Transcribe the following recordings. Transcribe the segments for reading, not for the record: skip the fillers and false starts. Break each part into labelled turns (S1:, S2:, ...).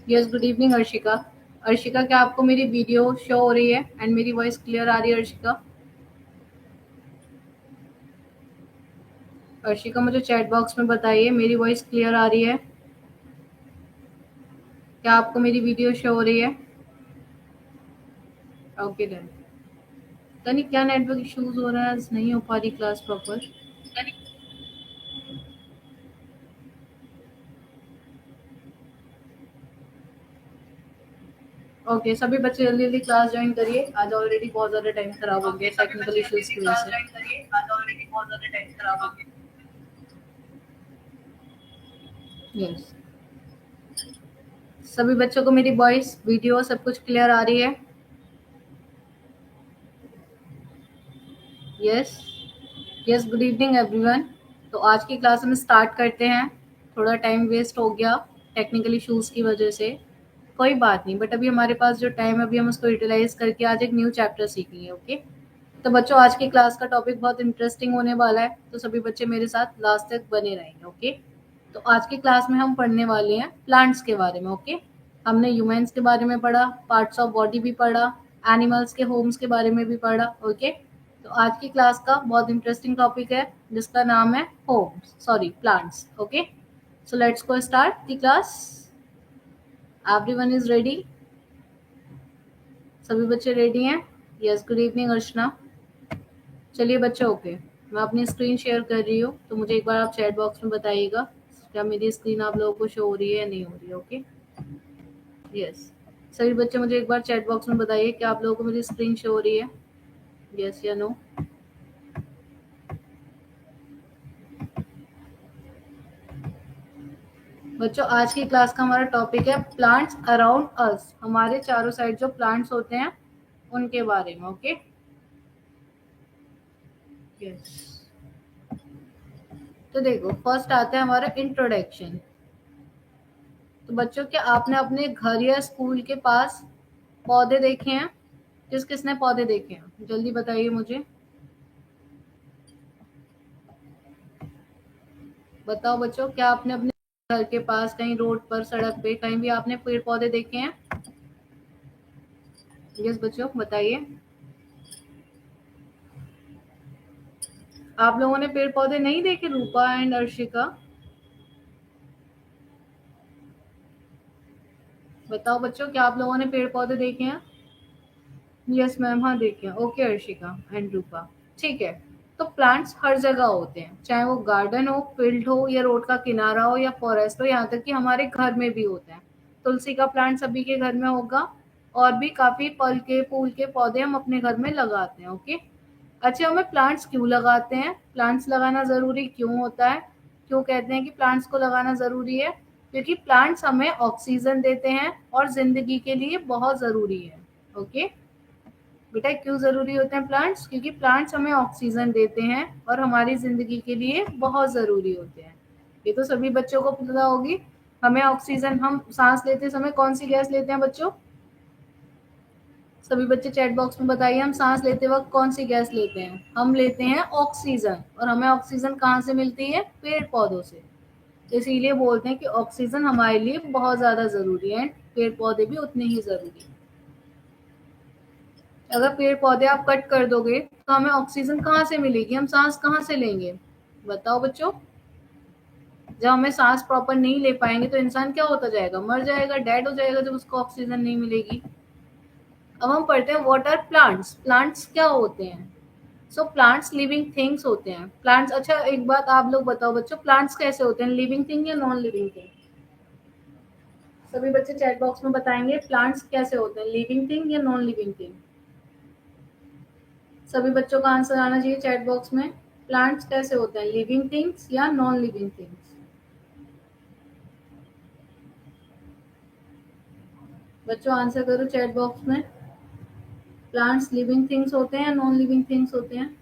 S1: Yes, good evening Arshika. Arshika, क्या आपको मेरी वीडियो शो हो रही है एंड मेरी वॉइस क्लियर आ रही है अर्शिका? अर्शिका, मुझे चैट बॉक्स में बताइए मेरी वॉइस क्लियर आ रही है? क्या आपको मेरी वीडियो शो हो रही है? Okay done. पता नहीं क्या नेटवर्क इश्यूज हो रहा है, आज नहीं हो पा रही क्लास प्रॉपर। ओके, सभी बच्चे जल्दी जल्दी क्लास ज्वाइन करिए, आज ऑलरेडी बहुत ज़्यादा टाइम खराब हो गया टेक्निकल इश्यूज की वजह से। यस, सभी बच्चों को मेरी वॉइस वीडियो सब कुछ क्लियर आ रही है? Yes. Yes, good evening everyone. तो आज की क्लास हम स्टार्ट करते हैं। थोड़ा टाइम वेस्ट हो गया टेक्निकल इश्यूज की वजह से, कोई बात नहीं, बट अभी हमारे पास जो टाइम है अभी हम उसको यूटिलाइज करके आज एक न्यू चैप्टर सीखेंगे। ओके, तो बच्चों आज की क्लास का टॉपिक बहुत इंटरेस्टिंग होने वाला है, तो सभी बच्चे मेरे साथ लास्ट तक बने रहेंगे। ओके, तो आज की क्लास में हम पढ़ने वाले हैं प्लांट्स के बारे में। ओके, हमने ह्यूमन्स के बारे में पढ़ा, पार्ट्स ऑफ बॉडी भी पढ़ा, एनिमल्स के होम्स के बारे में भी पढ़ा। ओके, तो आज की क्लास का बहुत इंटरेस्टिंग टॉपिक है जिसका नाम है homes, sorry plants. Okay, so let's go start the class. Everyone is ready? सभी बच्चे रेडी हैं? Yes, good evening Archana. चलिए बच्चों, ओके, मैं अपनी स्क्रीन शेयर कर रही हूँ, तो मुझे एक बार आप चैट बॉक्स में बताइएगा क्या मेरी स्क्रीन आप लोगों को शो हो रही है या नहीं हो रही है। ओके, यस, सभी बच्चे मुझे एक बार चैट बॉक्स में बताइए क्या आप लोगों को मेरी स्क्रीन शो हो रही है, यस या नो। बच्चों, आज की क्लास का हमारा टॉपिक है प्लांट्स अराउंड अस, हमारे चारों साइड जो प्लांट्स होते हैं उनके बारे में। ओके, यस, तो देखो फर्स्ट आता है हमारा इंट्रोडक्शन। तो बच्चों, क्या आपने अपने घर या स्कूल के पास पौधे देखे हैं? किस किसने पौधे देखे हैं, जल्दी बताइए मुझे। बताओ बच्चों, क्या आपने अपने घर के पास कहीं रोड पर सड़क पे कहीं भी आपने पेड़ पौधे देखे हैं? यस बच्चों, बताइए। आप लोगों ने पेड़ पौधे नहीं देखे, रूपा एंड अर्शिका? बताओ बच्चों, क्या आप लोगों ने पेड़ पौधे देखे हैं? यस मैम, हाँ देखे हैं। ओके अर्शिका एंड रूपा, ठीक है। तो प्लांट्स हर जगह होते हैं, चाहे वो गार्डन हो, फील्ड हो, या रोड का किनारा हो, या फॉरेस्ट हो, यहाँ तक कि हमारे घर में भी होते हैं। तुलसी का प्लांट सभी के घर में होगा, और भी काफी फल के फूल के पौधे हम अपने घर में लगाते हैं। ओके, अच्छा, हमें प्लांट्स क्यों लगाते हैं, प्लांट्स लगाना जरूरी क्यों होता है, क्यों कहते हैं कि प्लांट्स को लगाना जरूरी है? क्योंकि प्लांट्स हमें ऑक्सीजन देते हैं और जिंदगी के लिए बहुत जरूरी है। ओके बेटा, क्यों जरूरी होते हैं प्लांट्स? क्योंकि प्लांट्स हमें ऑक्सीजन देते हैं और हमारी जिंदगी के लिए बहुत जरूरी होते हैं। ये तो सभी बच्चों को पता होगी। हमें ऑक्सीजन, हम सांस लेते समय कौन सी गैस लेते हैं बच्चों? सभी बच्चे चैट बॉक्स में बताइए, हम सांस लेते वक्त कौन सी गैस लेते हैं? हम लेते हैं ऑक्सीजन, और हमें ऑक्सीजन कहाँ से मिलती है? पेड़ पौधों से। इसीलिए बोलते हैं कि ऑक्सीजन हमारे लिए बहुत ज्यादा जरूरी है, पेड़ पौधे भी उतने ही जरूरी है। अगर पेड़ पौधे आप कट कर दोगे तो हमें ऑक्सीजन कहाँ से मिलेगी, हम सांस कहाँ से लेंगे? बताओ बच्चों, जब हमें सांस प्रॉपर नहीं ले पाएंगे तो इंसान क्या होता जाएगा? मर जाएगा, डेड हो जाएगा, जब उसको ऑक्सीजन नहीं मिलेगी। अब हम पढ़ते हैं व्हाट आर प्लांट्स। प्लांट्स क्या होते हैं? सो प्लांट्स लिविंग थिंग्स होते हैं। प्लांट्स, अच्छा एक बात आप लोग बताओ बच्चों, प्लांट्स कैसे होते हैं, लिविंग थिंग या नॉन लिविंग थिंग? सभी बच्चे चैट बॉक्स में बताएंगे प्लांट्स कैसे होते हैं, लिविंग थिंग या नॉन लिविंग थिंग? सभी बच्चों का आंसर आना चाहिए चैट बॉक्स में। प्लांट्स कैसे होते हैं, लिविंग थिंग्स या नॉन लिविंग थिंग्स? बच्चों आंसर करो चैट बॉक्स में। प्लांट्स लिविंग थिंग्स होते हैं या नॉन लिविंग थिंग्स होते हैं?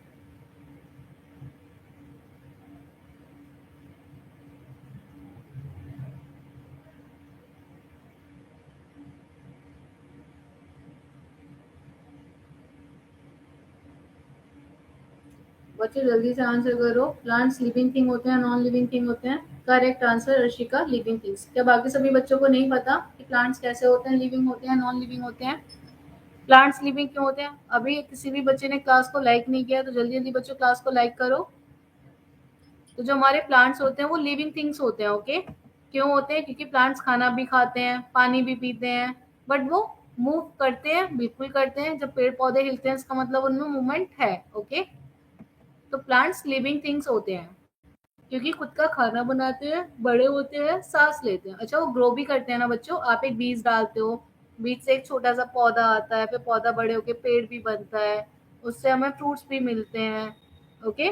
S1: बच्चे जल्दी से आंसर करो। प्लांट्स लिविंग थिंग होते हैं, नॉन लिविंग थिंग होते हैं? Correct answer Arshika, living things. क्या बाकी सभी बच्चों को नहीं पता कि प्लांट्स कैसे होते हैं, लिविंग होते हैं, नॉन लिविंग होते हैं? प्लांट्स लिविंग क्यों होते हैं? अभी किसी भी बच्चे ने क्लास को लाइक नहीं किया तो जल्दी जल्दी बच्चों क्लास को लाइक करो। तो जो हमारे प्लांट्स होते हैं वो लिविंग थिंग्स होते हैं। ओके, क्यों होते हैं? क्योंकि प्लांट्स खाना भी खाते हैं, पानी भी पीते हैं, बट वो मूव करते हैं, बिल्कुल करते हैं। जब पेड़ पौधे हिलते हैं इसका मतलब उनमें मूवमेंट है। ओके, तो प्लांट्स लिविंग थिंग्स होते हैं क्योंकि खुद का खाना बनाते हैं, बड़े होते हैं, सांस लेते हैं। अच्छा, वो ग्रो भी करते हैं ना बच्चों। आप एक बीज डालते हो, बीज से एक छोटा सा पौधा आता है, फिर पौधा बड़े होके पेड़ भी बनता है, उससे हमें फ्रूट्स भी मिलते हैं। ओके,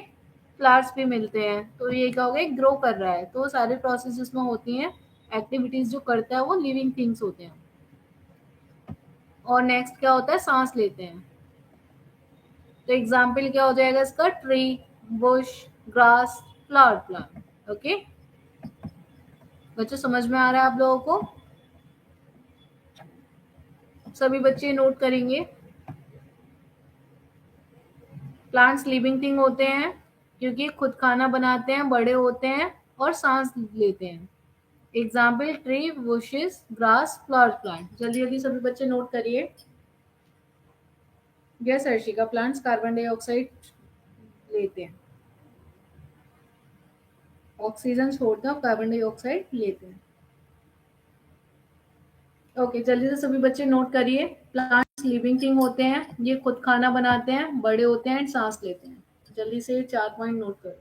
S1: फ्लावर्स भी मिलते हैं। तो ये क्या हो गया, ग्रो कर रहा है। तो वो सारी प्रोसेस जिसमें होती हैं, एक्टिविटीज जो करता है वो लिविंग थिंग्स होते हैं। और नेक्स्ट क्या होता है, सांस लेते हैं। तो एग्जाम्पल क्या हो जाएगा इसका, tree, Bush, grass, flower plant. Okay बच्चों, समझ में आ रहा है आप लोगों को? सभी बच्चे नोट करेंगे। प्लांट्स लिविंग थिंग होते हैं क्योंकि खुद खाना बनाते हैं, बड़े होते हैं और सांस लेते हैं। Example tree, bushes, grass, flower plant. जल्दी जल्दी सभी बच्चे नोट करिए। Yes Arshika, plants carbon dioxide लेते हैं, ऑक्सीजन छोड़ते हैं और कार्बन डाइऑक्साइड लेते हैं। ओके, जल्दी से सभी बच्चे नोट करिए। प्लांट्स लिविंग थिंग होते हैं, ये खुद खाना बनाते हैं, बड़े होते हैं, सांस लेते हैं। जल्दी से 4 पॉइंट नोट करो।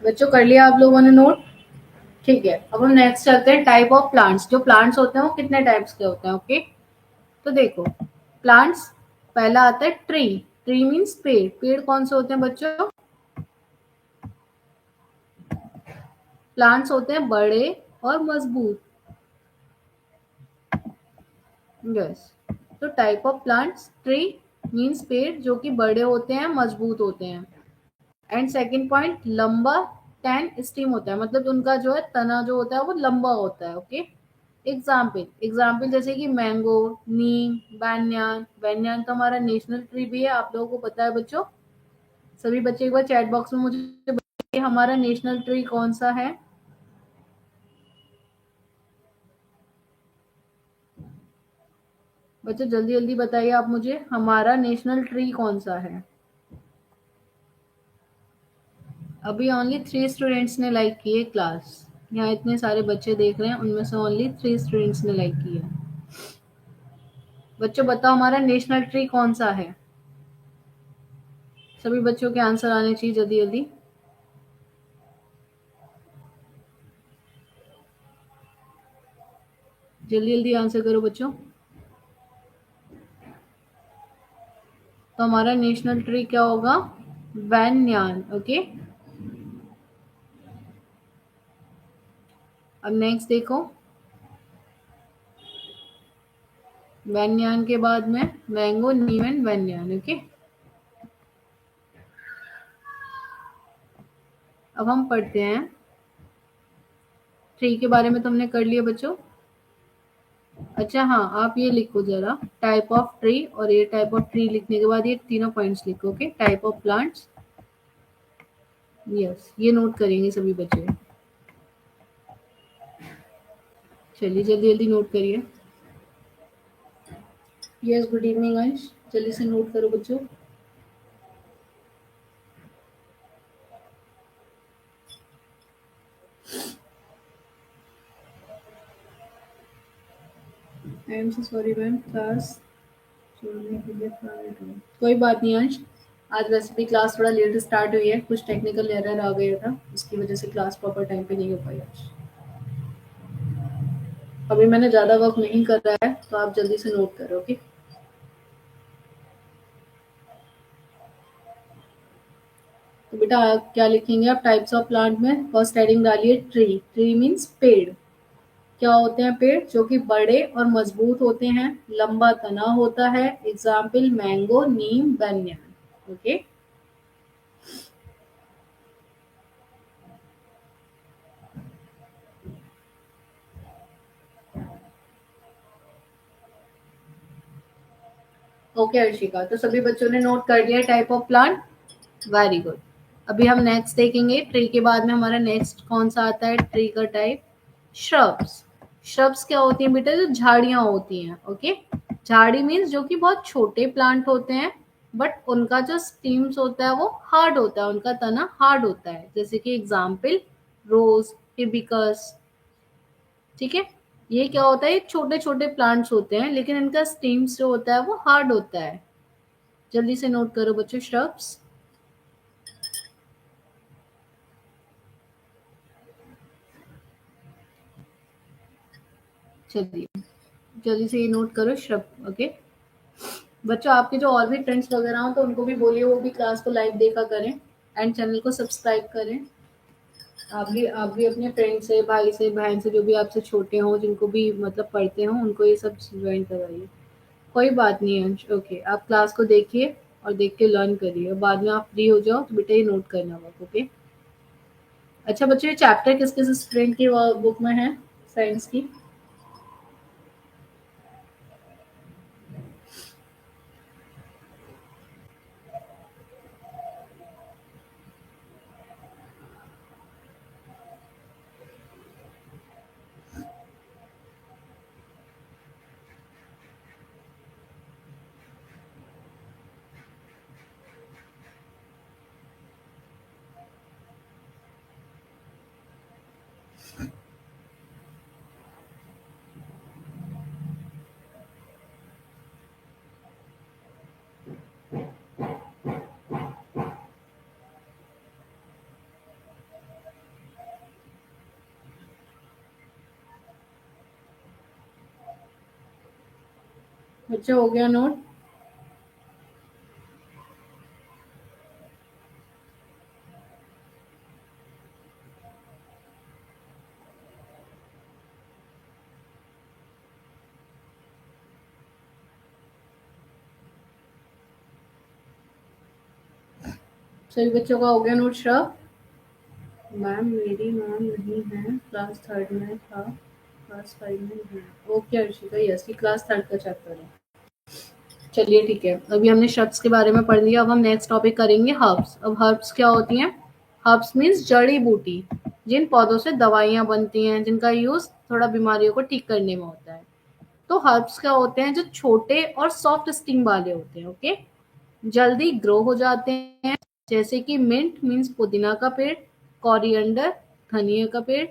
S1: बच्चों कर लिया आप लोगों ने नोट? ठीक है, अब हम नेक्स्ट चलते हैं टाइप ऑफ प्लांट्स। जो प्लांट्स होते हैं वो कितने टाइप्स के होते हैं? ओके, तो देखो, प्लांट्स पहला आता है ट्री। ट्री मीन्स पेड़। पेड़ कौन से होते हैं बच्चों? प्लांट्स होते हैं बड़े और मजबूत। यस, तो type of plants, tree means पेड़ जो कि बड़े होते हैं, मजबूत होते हैं। एंड सेकंड पॉइंट, लंबा टैन स्टीम होता है, मतलब उनका जो है तना जो होता है वो लंबा होता है। ओके, एग्जाम्पल एग्जाम्पल जैसे कि मैंगो, नीम, बैंयान। बैंयान तो हमारा नेशनल ट्री भी है, आप लोगों को पता है बच्चों? सभी बच्चे एक बार चैट बॉक्स में मुझे बताइए हमारा नेशनल ट्री कौन सा है। बच्चों जल्दी जल्दी बताइए आप मुझे, हमारा नेशनल ट्री कौन सा है? अभी ओनली 3 स्टूडेंट्स ने लाइक की है क्लास। यहाँ इतने सारे बच्चे देख रहे हैं, उनमें से ओनली 3 स्टूडेंट्स ने लाइक की है। बच्चों बताओ हमारा नेशनल ट्री कौन सा है? सभी बच्चों के आंसर आने चाहिए जल्दी जल्दी। जल्दी जल्दी आंसर करो बच्चों। तो हमारा नेशनल ट्री क्या होगा? वैनयान। ओके, अब नेक्स्ट देखो, वैनयान के बाद में मैंगो, नीम एंड वैनयान। ओके, अब हम पढ़ते हैं ट्री के बारे में। तुमने कर लिया बच्चों? अच्छा हाँ, आप ये लिखो जरा, टाइप ऑफ ट्री, और ये टाइप ऑफ ट्री लिखने के बाद ये तीनों पॉइंट्स लिखो। Okay, type of plants. Yes, ये नोट करेंगे सभी बच्चे। चलिए जल्दी जल्दी नोट करिए। यस, गुड इवनिंग अंश, जल्दी से नोट करो बच्चों। I am so sorry ma'am, class छोड़ने के लिए कोई बात नहीं अंश, आज वैसे भी क्लास थोड़ा लेट स्टार्ट हुई है, कुछ टेक्निकल एरर आ गया था, इसकी वजह से क्लास प्रॉपर टाइम पे नहीं हो पाई आज। अभी मैंने ज़्यादा वर्क नहीं कर रहा है, तो आप जल्दी से नोट करो, ओके। तो बेटा आप क्या लिखेंगे, आप टाइप्स ऑफ प्लांट में फर्स्ट हेडिंग डालिए ट्री। ट्री मीन्स पेड़। क्या होते हैं पेड़? जो कि बड़े और मजबूत होते हैं, लंबा तना होता है। एग्जाम्पल मैंगो, नीम, बनियान। ओके। ओके अर्शिका, तो सभी बच्चों ने नोट कर लिया type of plant. Very good. अभी हम नेक्स्ट देखेंगे, ट्री के बाद में हमारा नेक्स्ट कौन सा आता है ट्री का टाइप? श्रब्स। श्रब्स क्या होती हैं बेटा? जो झाड़ियां होती हैं, ओके। झाड़ी मीन्स जो कि बहुत छोटे प्लांट होते हैं, बट उनका जो स्टीम्स होता है वो हार्ड होता है, उनका तना हार्ड होता है। जैसे कि एग्जाम्पल रोज, हिबिस्कस। ठीक है। ये क्या होता है, छोटे छोटे प्लांट्स होते हैं, लेकिन इनका स्टीम्स जो होता है वो हार्ड होता है। जल्दी से नोट करो बच्चों, श्रब्स। चलिए जल्दी से ये नोट करो, श्रब। ओके। बच्चों आपके जो और भी फ्रेंड्स वगैरह हो तो उनको भी बोलिए वो भी क्लास को लाइव देखा करें, एंड चैनल को सब्सक्राइब करें। आप भी अपने फ्रेंड से, भाई से, बहन से, जो भी आपसे छोटे हों, जिनको भी मतलब पढ़ते हों, उनको ये सब ज्वाइन करवाइए। कोई बात नहीं है अंश, ओके। आप क्लास को देखिए और देख के लर्न करिए, और बाद में आप फ्री हो जाओ तो बेटा ये नोट करना वर्क, ओके। अच्छा बच्चों, ये चैप्टर किस किस स्टूडेंट की बुक में है साइंस की? बच्चों हो गया नोट? सभी बच्चों का हो गया नोट श्रव? मैम मेरी नाम नहीं है, क्लास थर्ड में था, क्लास फाइव में नहीं है। ओके अर्शिका, यस ये क्लास थर्ड का चैप्टर है। चलिए ठीक है, अभी हमने शब्द के बारे में पढ़ लिया, अब हम नेक्स्ट टॉपिक करेंगे हर्ब्स। अब हर्ब्स क्या होती हैं? हर्ब्स मीन्स जड़ी बूटी, जिन पौधों से दवाइयाँ बनती हैं, जिनका यूज थोड़ा बीमारियों को ठीक करने में होता है। तो हर्ब्स क्या होते हैं? जो छोटे और सॉफ्ट स्टिंग वाले होते हैं, ओके। जल्दी ग्रो हो जाते हैं, जैसे कि मिंट मीन्स पुदीना का पेड़, कोरिएंडर धनिया का पेड़,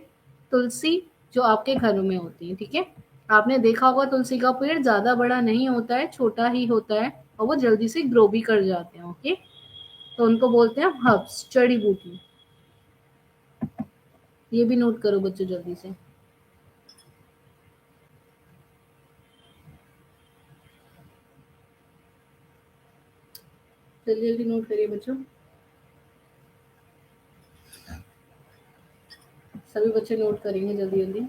S1: तुलसी जो आपके घरों में होती है, ठीक है। आपने देखा होगा तुलसी का पेड़ ज्यादा बड़ा नहीं होता है, छोटा ही होता है, और वो जल्दी से ग्रो भी कर जाते हैं, ओके। तो उनको बोलते हैं हर्ब्स, जड़ी बूटी। ये भी नोट करो बच्चों जल्दी से। जल्दी जल्दी नोट करिए बच्चों, सभी बच्चे नोट करेंगे जल्दी जल्दी।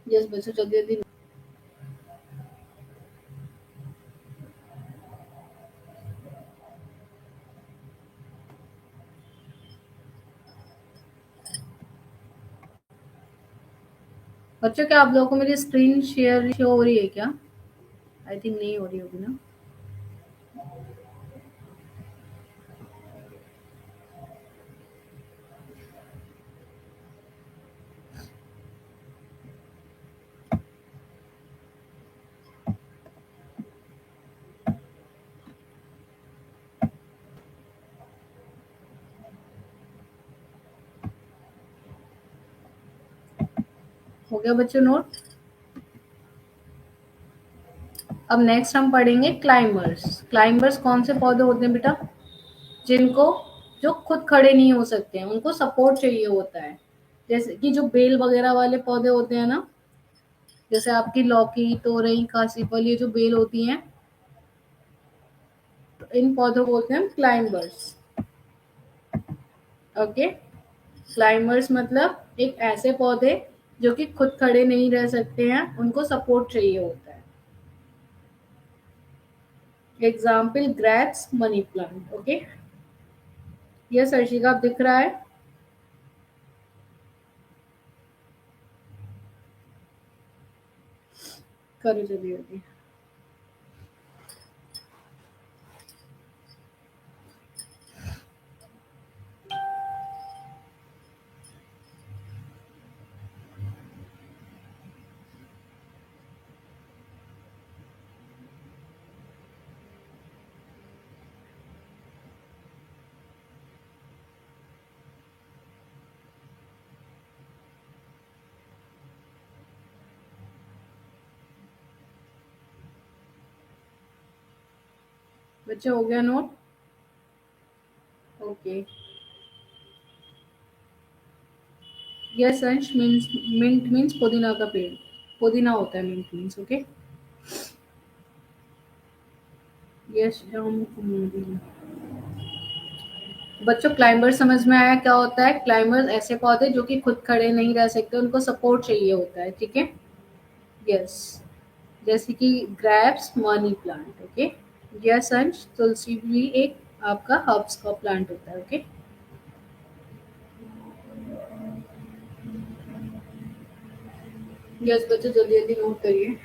S1: यस बच्चों जल्दी जल्दी। बच्चों क्या आप लोगों को मेरी स्क्रीन शेयर शो हो रही है क्या? आई थिंक नहीं हो रही होगी ना। हो गया बच्चों नोट? अब नेक्स्ट हम पढ़ेंगे क्लाइंबर्स। क्लाइंबर्स कौन से पौधे होते हैं बेटा? जिनको जो खुद खड़े नहीं हो सकते हैं, उनको सपोर्ट चाहिए होता है। जैसे कि जो बेल वगैरह वाले पौधे होते हैं ना, जैसे आपकी लौकी, तोरई, काशी फल, ये जो बेल होती हैं, तो इन पौधों को बोलते हैं क्लाइंबर्स। ओके, क्लाइंबर्स मतलब एक ऐसे पौधे जो कि खुद खड़े नहीं रह सकते हैं, उनको सपोर्ट चाहिए होता है। Example grapes, money plant. Okay, ये सर्शिका आप दिख रहा है? करो जल्दी जल्दी। बच्चे हो गया note? Okay, yes Ansh, means mint means पुदीना का पेड़, पुदीना होता है mint means. Okay, yes Ram Kumari. बच्चों क्लाइंबर समझ में आया क्या होता है? क्लाइंबर्स ऐसे पौधे जो कि खुद खड़े नहीं रह सकते, उनको सपोर्ट चाहिए होता है। ठीक है, यस, जैसे कि grapes, money plant. Okay, yes अंश, तुलसी भी एक आपका हर्ब्स का प्लांट होता है। ओके, यस बच्चों, जल्दी जल्दी नोट करिए।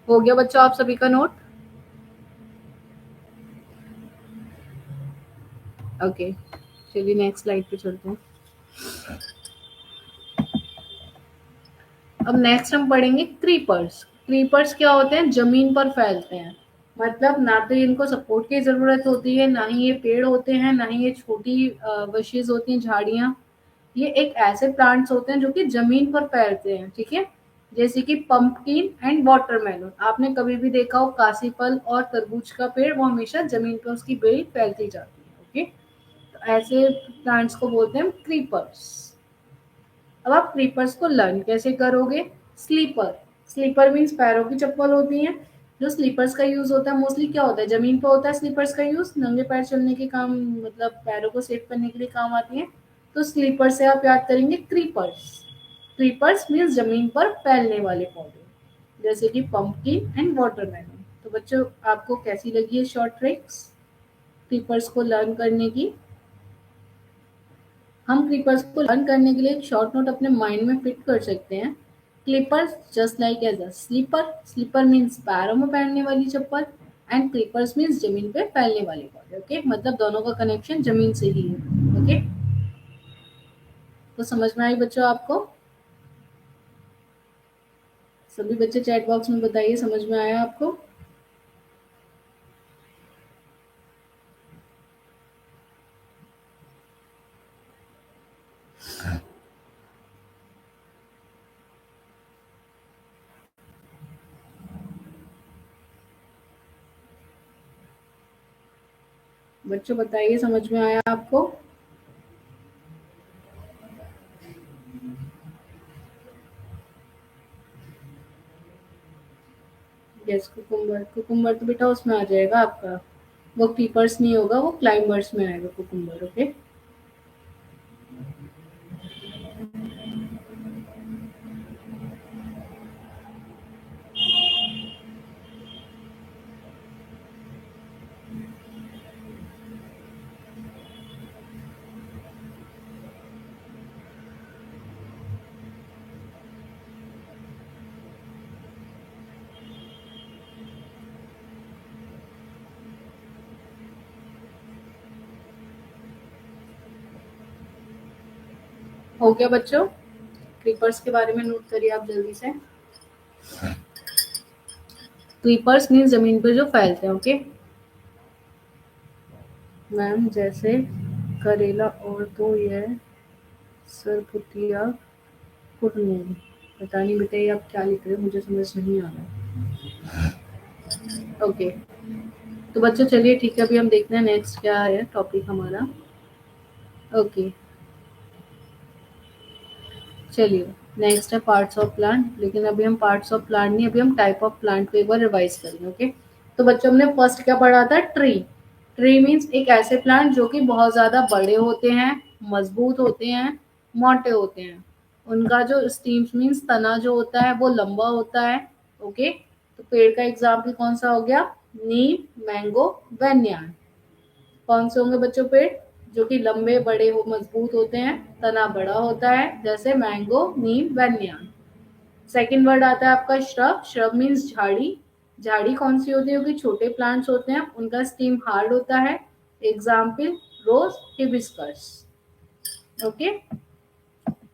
S1: हो गया बच्चों आप सभी का नोट? ओके, चलिए नेक्स्ट स्लाइड पे चलते हैं। अब नेक्स्ट हम पढ़ेंगे क्रीपर्स। क्रीपर्स क्या होते हैं? जमीन पर फैलते हैं। मतलब ना तो इनको सपोर्ट की जरूरत होती है, ना ही ये पेड़ होते हैं, ना ही ये छोटी बशेज होती हैं, झाड़ियां। ये एक ऐसे प्लांट्स होते हैं जो कि जमीन पर फैलते हैं। ठीक है, जैसे कि पंपकिन एंड वाटरमेलन। आपने कभी भी देखा हो काशी फल और तरबूज का पेड़, वो हमेशा जमीन पर उसकी बेल फैलती जाती है। ओके, तो ऐसे प्लांट्स को बोलते हैं क्रीपर्स। अब आप क्रीपर्स को लर्न कैसे करोगे? स्लीपर। स्लीपर मीन्स पैरों की चप्पल होती है। जो स्लीपर्स का यूज होता है मोस्टली क्या होता है? जमीन पर होता है स्लीपर्स का यूज, नंगे पैर चलने के काम, मतलब पैरों को सेफ करने के लिए काम आती है। तो स्लीपर से आप याद करेंगे क्रीपर्स। क्रीपर्स मीन्स जमीन पर फैलने वाले पौधे, जैसे कि पंपकिन एंड वाटरमेलन। तो बच्चों आपको कैसी लगी है शॉर्ट ट्रिक्स क्रीपर्स को लर्न करने की? हम क्लीपर्स को लर्न करने के लिए एक शॉर्ट नोट अपने माइंड में फिट कर सकते हैं। Clippers just like as a slipper. Slipper means पैरों में पहनने वाली चप्पल, एंड क्लिपर्स मीन्स जमीन पे फैलने वाले पौधे। ओके, मतलब दोनों का कनेक्शन जमीन से ही है। ओके, तो समझ में आई बच्चों आपको? सभी बच्चे चैट बॉक्स में बताइए समझ में आया आपको? बच्चों बताइए समझ में आया आपको? Yes, cucumber. कुकुम्बर तो बेटा उसमें आ जाएगा आपका, वो क्रीपर्स नहीं होगा, वो क्लाइंबर्स में आएगा कुकुम्बर। ओके, हो गया बच्चों? क्रीपर्स के बारे में नोट करिए आप जल्दी से। क्रीपर्स मीन्स जमीन पर जो फैलते हैं। ओके मैम, जैसे करेला और तो यह सरपुतिया कुरनूल। पता नहीं बेटा ये आप क्या लिख रहे हो, मुझे समझ नहीं आ रहा। ओके तो बच्चों चलिए ठीक है, अभी हम देखते हैं नेक्स्ट क्या है टॉपिक हमारा। ओके चलिए नेक्स्ट है पार्ट्स ऑफ प्लांट, लेकिन अभी हम पार्ट्स ऑफ प्लांट नहीं, अभी हम टाइप ऑफ प्लांट को एक बार रिवाइज करेंगे। ओके तो बच्चों हमने फर्स्ट क्या पढ़ा था, ट्री। ट्री मीन्स एक ऐसे प्लांट जो कि बहुत ज्यादा बड़े होते हैं, मजबूत होते हैं, मोटे होते हैं। उनका जो स्टीम्स मीन्स तना जो होता है वो लंबा होता है। ओके तो पेड़ का एग्जाम्पल कौन सा हो गया, नीम, मैंगो, बेन्यान। कौन से होंगे बच्चों पेड़, जो कि लंबे बड़े हो मजबूत होते हैं, तना बड़ा होता है, जैसे मैंगो, नीम, बेन्यान। सेकंड वर्ड आता है आपका श्रब। श्रब मीन्स झाड़ी। झाड़ी कौन सी होती है, क्योंकि छोटे प्लांट्स होते हैं, उनका स्टीम हार्ड होता है। एग्जाम्पल रोज, हिबिस्कस। ओके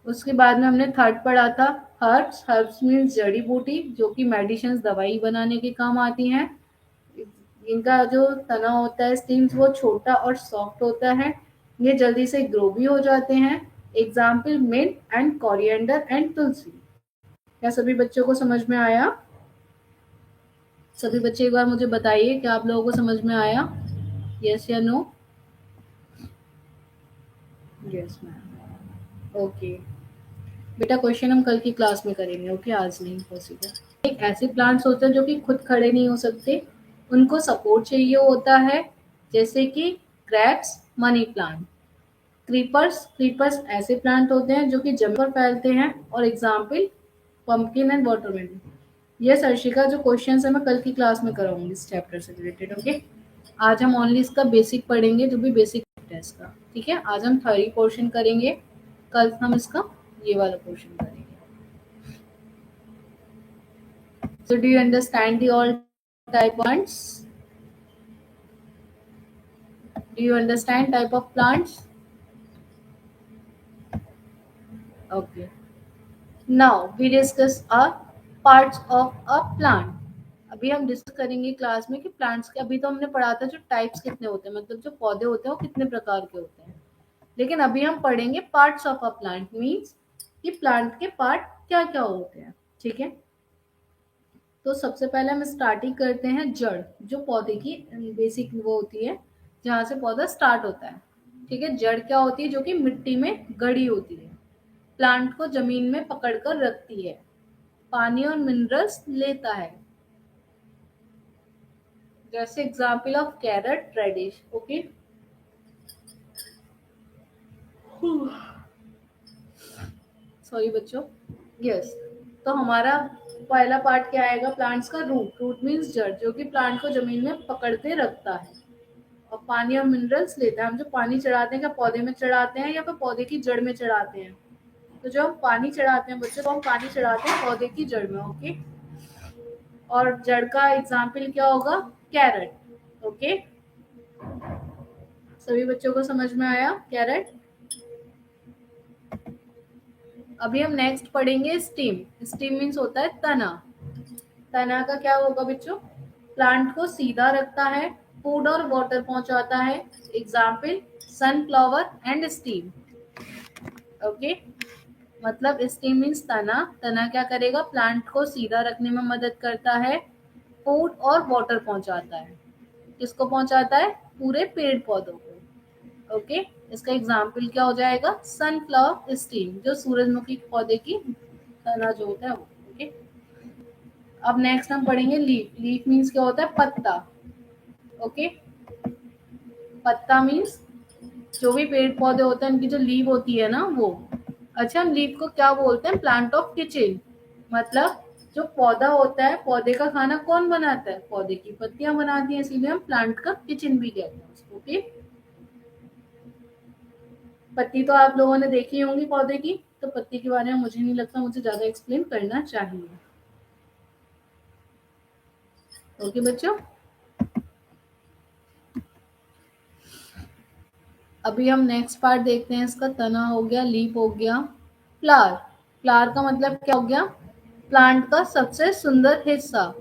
S1: उसके बाद में हमने थर्ड पढ़ा था हर्ब्स। हर्ब्स मीन्स जड़ी बूटी, जो कि मेडिसिन दवाई बनाने के काम आती हैं। इनका जो तना होता है स्टीम्स वो छोटा और सॉफ्ट होता है, ये जल्दी से ग्रो भी हो जाते हैं। Example mint and coriander and tulsi. क्या सभी बच्चों को समझ में आया? सभी बच्चे एक बार मुझे बताइए क्या आप लोगों को समझ में आया, यस या नो? Yes ma'am. ओके बेटा क्वेश्चन हम कल की क्लास में करेंगे। ओके आज नहीं पॉसिबल। एक ऐसे प्लांट्स होते हैं जो कि खुद खड़े नहीं हो सकते, उनको सपोर्ट चाहिए होता है, जैसे कि craps, money plant. Creepers, creepers ऐसे प्लांट होते हैं जो कि जमीन पर फैलते हैं, और एग्जाम्पल पंपकिन एंड वाटरमेलन। ये सर्शिका जो क्वेश्चन है मैं कल की क्लास में कराऊंगी इस चैप्टर से रिलेटेड। ओके आज हम ओनली इसका बेसिक पढ़ेंगे, जो भी बेसिक है इसका। ठीक है आज हम थ्योरी पोर्शन करेंगे, कल हम इसका ये वाला पोर्शन करेंगे। So do you understand the all type plants? Do you understand type of plants? Okay. Now we discuss parts of a plant. अभी हम डिस्कस करेंगे क्लास में कि प्लांट्स के, अभी तो हमने पढ़ा था जो टाइप्स कितने होते हैं, मतलब जो पौधे होते हैं वो कितने प्रकार के होते हैं। लेकिन अभी हम पढ़ेंगे parts of a plant, means कि प्लांट के पार्ट क्या क्या होते हैं। ठीक है तो सबसे पहले हम स्टार्टिंग करते हैं जड़, जो पौधे की बेसिक वो होती है, जहाँ से पौधा स्टार्ट होता है। ठीक है जड़ क्या होती है, जो कि मिट्टी में गड़ी होती है, प्लांट को जमीन में पकड़कर रखती है, पानी और मिनरल्स लेता है। जैसे example of carrot, radish. Okay sorry बच्चों। यस तो हमारा पहला पार्ट क्या आएगा प्लांट्स का, रूट। रूट मीन्स जड़, जो कि प्लांट को जमीन में पकड़ के रखता है और पानी और मिनरल्स लेता है। हम जो पानी चढ़ाते हैं क्या पौधे में चढ़ाते हैं या फिर पौधे की जड़ में चढ़ाते हैं? तो जो हम पानी चढ़ाते हैं बच्चों, तो हम पानी चढ़ाते हैं पौधे की जड़ में। ओके और जड़ का एग्जाम्पल क्या होगा, कैरेट। ओके सभी बच्चों को समझ में आया कैरेट? अभी हम नेक्स्ट पढ़ेंगे स्टीम। स्टीम मीन्स होता है तना। तना का क्या होगा बच्चों, प्लांट को सीधा रखता है, फूड और वाटर पहुंचाता है। Example sunflower and steam. Okay मतलब स्टीम मीन्स तना। तना क्या करेगा, प्लांट को सीधा रखने में मदद करता है, फूड और वाटर पहुंचाता है। किसको पहुंचाता है, पूरे पेड़ पौधों को। ओके इसका एग्जाम्पल क्या हो जाएगा, सनफ्लावर स्टीम, जो सूरजमुखी पौधे की तना जो होता है वो। ओके अब नेक्स्ट हम पढ़ेंगे लीफ। लीफ मीन्स क्या होता है, पत्ता। ओके पत्ता मीन्स जो भी पेड़ पौधे होते हैं उनकी जो लीव होती है ना वो। अच्छा हम लीफ को क्या बोलते हैं, प्लांट ऑफ किचन। मतलब जो पौधा होता है, पौधे का खाना कौन बनाता है, पौधे की पत्तियां बनाती हैं, इसीलिए हम प्लांट का किचन भी कहते हैं उसको। ओके पत्ती तो आप लोगों ने देखी होंगी पौधे की, तो पत्ती के बारे में मुझे नहीं लगता मुझे ज्यादा एक्सप्लेन करना चाहिए। ओके बच्चों अभी हम नेक्स्ट पार्ट देखते हैं। इसका तना हो गया, लीफ हो गया, फ्लावर। फ्लावर का मतलब क्या हो गया, प्लांट का सबसे सुंदर हिस्सा,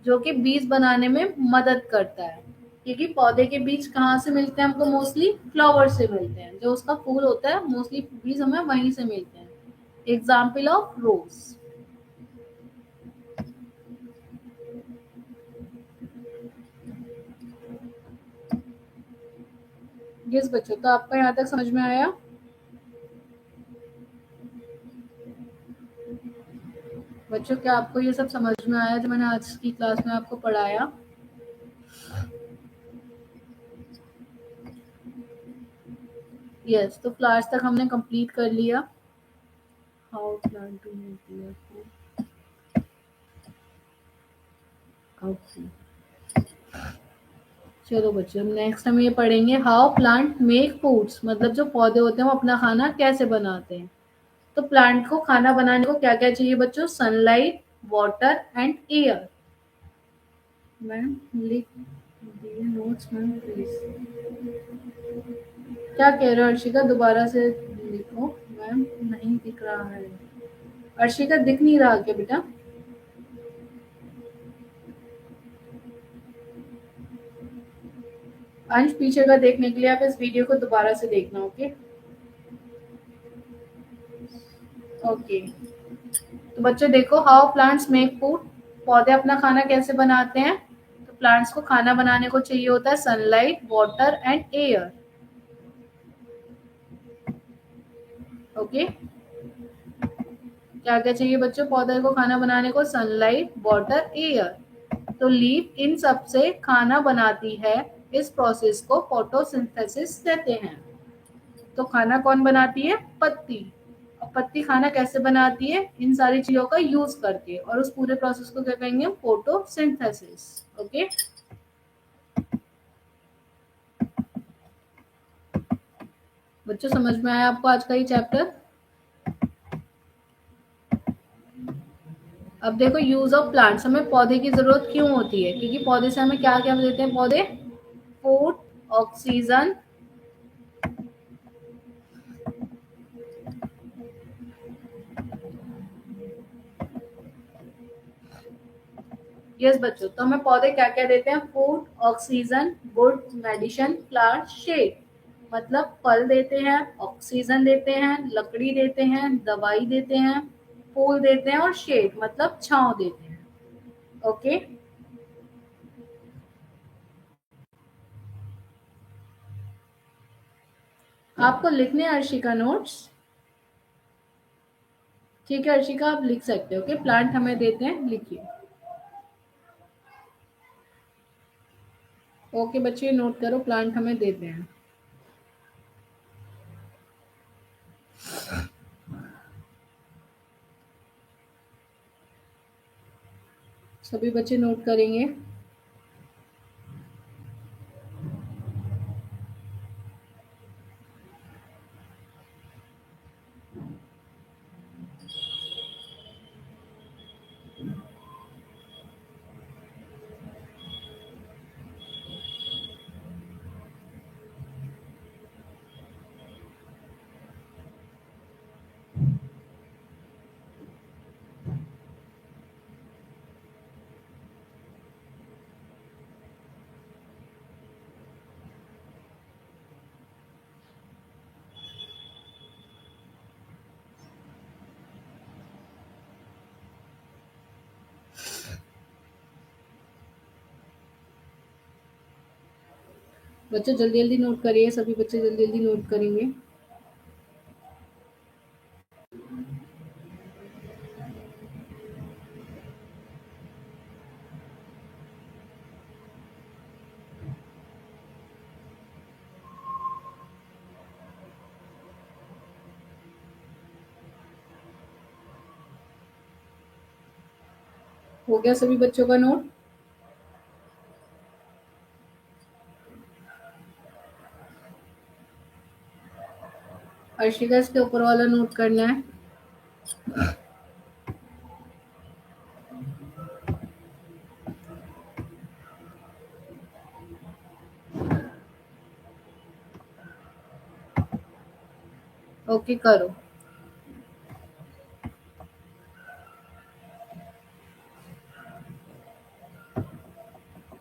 S1: जो कि बीज बनाने में मदद करता है, क्योंकि पौधे के बीज कहाँ से मिलते हैं हमको? मोस्टली फ्लावर से मिलते हैं, जो उसका फूल होता है मोस्टली बीज हमें वहीं से मिलते हैं। Example of rose. यस बच्चों, तो आपका यहाँ तक समझ में आया? बच्चों, क्या आपको ये सब समझ में आया जो मैंने आज की क्लास में आपको पढ़ाया? यस, तो फ्लावर्स तक हमने कंप्लीट कर लिया। How plant to make their food. Okay, चलो बच्चों, नेक्स्ट हम ये पढ़ेंगे हाउ प्लांट मेक फूड्स, मतलब जो पौधे होते हैं वो अपना खाना कैसे बनाते हैं। तो प्लांट को खाना बनाने को क्या क्या चाहिए बच्चों? Sunlight, water and air. Ma'am लिख दिए नोट्स मैम प्लीज। क्या कह रहे हो अर्शिका? दोबारा से लिखो। मैम नहीं दिख रहा है। अर्शिका दिख नहीं रहा क्या बेटा? अंश, पीछे का देखने के लिए आप इस वीडियो को दोबारा से देखना। ओके ओके, तो बच्चों देखो, हाउ प्लांट्स मेक फूड, पौधे अपना खाना कैसे बनाते हैं। तो प्लांट्स को खाना बनाने को चाहिए होता है sunlight, water and air. Okay, क्या क्या चाहिए बच्चों पौधे को खाना बनाने को? Sunlight, water, air. तो लीफ इन सब से खाना बनाती है। इस प्रोसेस को फोटोसिंथेसिस कहते हैं। तो खाना कौन बनाती है? पत्ती। और पत्ती खाना कैसे बनाती है? इन सारी चीजों का यूज करके, और उस पूरे प्रोसेस को क्या कहेंगे? फोटोसिंथेसिस। ओके, बच्चों समझ में आया आपको आज का ये चैप्टर? अब देखो, यूज ऑफ प्लांट्स, हमें पौधे की जरूरत क्यों होती है? क्योंकि पौधे से हमें क्या क्या देते हैं पौधे? फूड, ऑक्सीजन, यस बच्चों, तो हमें पौधे क्या क्या देते हैं? Food, oxygen, wood, medicine, flower, shade. मतलब फल देते हैं, ऑक्सीजन देते हैं, लकड़ी देते हैं, दवाई देते हैं, फूल देते हैं, और शेड मतलब छांव देते हैं। ओके, आपको लिखने हैं अर्शिका नोट्स? ठीक है अर्शिका, आप लिख सकते हो। ओके, प्लांट हमें देते हैं, लिखिए। ओके बच्चे, नोट करो, प्लांट हमें देते हैं। सभी बच्चे नोट करेंगे। बच्चों जल्दी जल्दी नोट करिए, सभी बच्चे जल्दी जल्दी नोट करेंगे। हो गया सभी बच्चों का नोट? अर्शिका, इसके ऊपर वाला नोट करना है। ओके करो।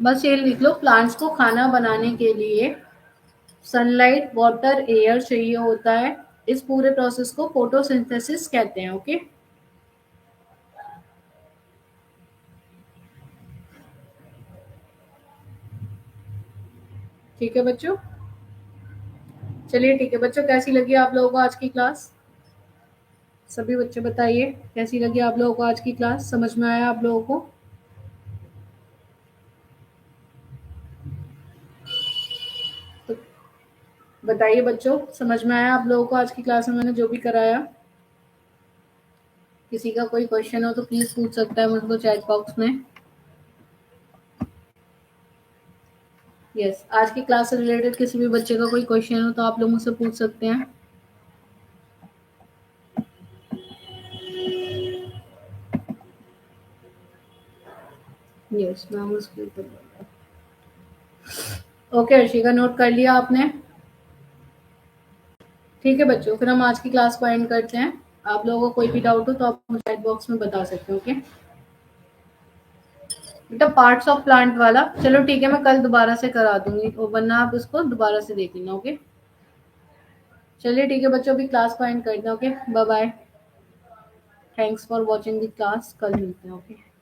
S1: बस ये लिख लो, प्लांट्स को खाना बनाने के लिए सनलाइट, वाटर, एयर चाहिए होता है। इस पूरे प्रोसेस को फोटोसिंथेसिस कहते हैं। ओके, ठीक है बच्चों। चलिए ठीक है बच्चों, कैसी लगी आप लोगों को आज की क्लास? सभी बच्चे बताइए कैसी लगी आप लोगों को आज की क्लास, समझ में आया आप लोगों को? तो बताइए बच्चों, समझ में आया आप लोगों को आज की क्लास में मैंने जो भी कराया? किसी का कोई क्वेश्चन हो तो प्लीज पूछ सकता है मुझको चैट बॉक्स में। यस, आज की क्लास से रिलेटेड किसी भी बच्चे का कोई क्वेश्चन हो तो आप लोग मुझसे पूछ सकते हैं। यस मैम, उसके ऊपर। ओके अर्शिका, नोट कर लिया आपने? ठीक है बच्चों, फिर हम आज की क्लास को एंड करते हैं। आप लोगों को कोई भी डाउट हो तो आप मुझे चैट बॉक्स में बता सकते हो। ओके बेटा, पार्ट्स ऑफ प्लांट वाला चलो ठीक है, मैं कल दोबारा से करा दूंगी, तो वरना आप इसको दोबारा से देख लेना। ओके चलिए ठीक है बच्चों, अभी क्लास को एंड करते हैं। Okay bye bye, thanks for watching the class, कल मिलते हैं। ओके